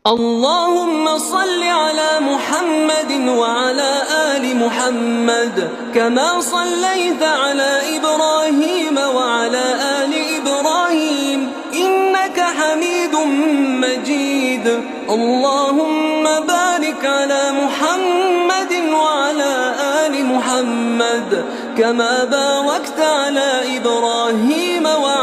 اللهم صل على محمد وعلى آل محمد كما صليت على إبراهيم وعلى آل إبراهيم إنك حميد مجيد. اللهم بارك على محمد وعلى آل محمد كما باركت على إبراهيم وعلى